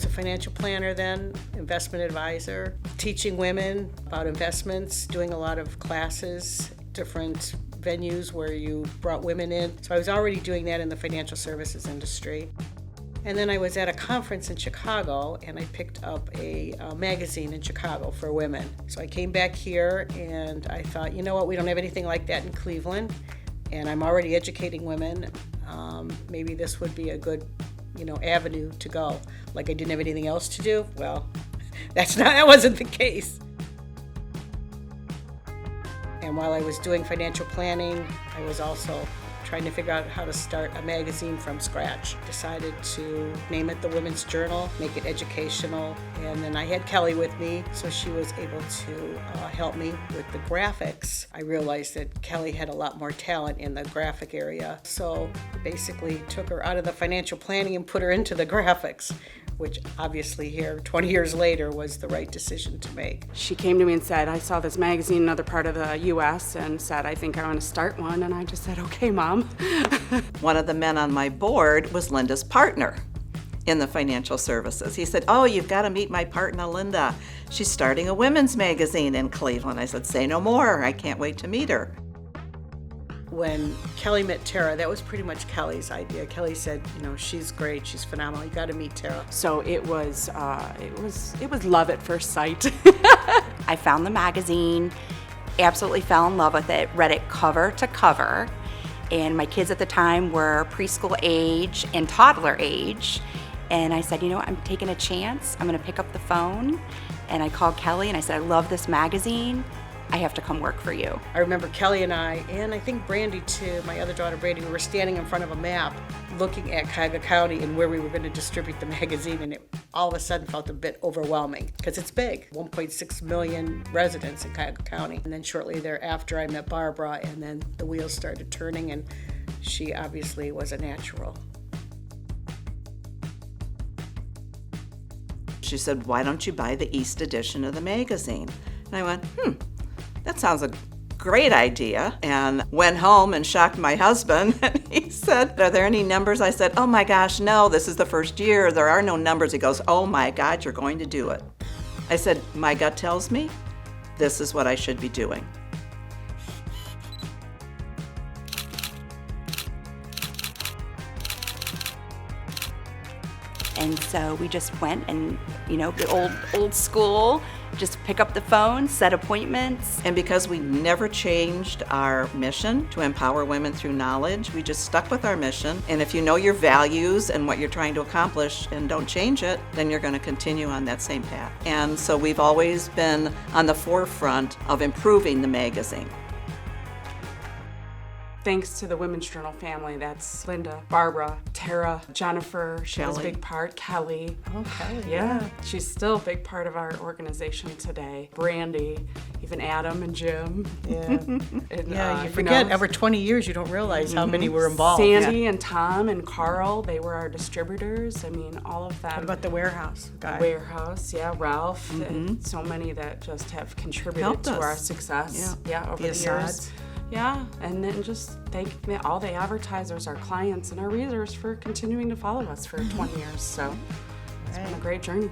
was a financial planner then, investment advisor, teaching women about investments, doing a lot of classes, different venues where you brought women in. So I was already doing that in the financial services industry. And then I was at a conference in Chicago, and I picked up a magazine in Chicago for women. So I came back here, and I thought, you know what, we don't have anything like that in Cleveland, and I'm already educating women. Maybe this would be a good, avenue to go. Like I didn't have anything else to do? Well, that wasn't the case. And while I was doing financial planning, I was also trying to figure out how to start a magazine from scratch. Decided to name it the Women's Journal, make it educational, and then I had Kelly with me, so she was able to help me with the graphics. I realized that Kelly had a lot more talent in the graphic area, so basically took her out of the financial planning and put her into the graphics, which obviously here, 20 years later, was the right decision to make. She came to me and said, I saw this magazine in another part of the U.S. and said, I think I want to start one. And I just said, okay, Mom. One of the men on my board was Linda's partner in the financial services. He said, oh, you've got to meet my partner, Linda. She's starting a women's magazine in Cleveland. I said, say no more. I can't wait to meet her. When Kelly met Tara, that was pretty much Kelly's idea. Kelly said, she's great, she's phenomenal, you got to meet Tara. So it was love at first sight. I found the magazine, absolutely fell in love with it, read it cover to cover, and my kids at the time were preschool age and toddler age, and I said, I'm taking a chance, I'm going to pick up the phone, and I called Kelly and I said, I love this magazine, I have to come work for you. I remember Kelly and I think Brandy too, my other daughter Brandy, we were standing in front of a map looking at Cuyahoga County and where we were going to distribute the magazine, and it all of a sudden felt a bit overwhelming because it's big, 1.6 million residents in Cuyahoga County. And then shortly thereafter I met Barbara, and then the wheels started turning, and she obviously was a natural. She said, why don't you buy the East edition of the magazine? And I went, that sounds a great idea, and went home and shocked my husband, and he said, are there any numbers? I said, oh my gosh, no, this is the first year, there are no numbers. He goes, oh my God, you're going to do it. I said, my gut tells me this is what I should be doing. And so we just went and, the old school, just pick up the phone, set appointments. And because we never changed our mission to empower women through knowledge, we just stuck with our mission. And if you know your values and what you're trying to accomplish and don't change it, then you're going to continue on that same path. And so we've always been on the forefront of improving the magazine. Thanks to the Women's Journal family, that's Linda, Barbara, Tara, Jennifer, she was a big part, Kelly. Oh, Kelly. Yeah, she's still a big part of our organization today. Brandy, even Adam and Jim. Yeah, And, you forget, over 20 years you don't realize how many were involved. Sandy and Tom and Carl, they were our distributors. I mean, all of them. What about the warehouse guy? Warehouse, yeah, Ralph, and so many that just have contributed Helped to us. our success. Yeah, over the years. Assads. Yeah, and then just thank all the advertisers, our clients, and our readers for continuing to follow us for 20 years. So it's been a great journey.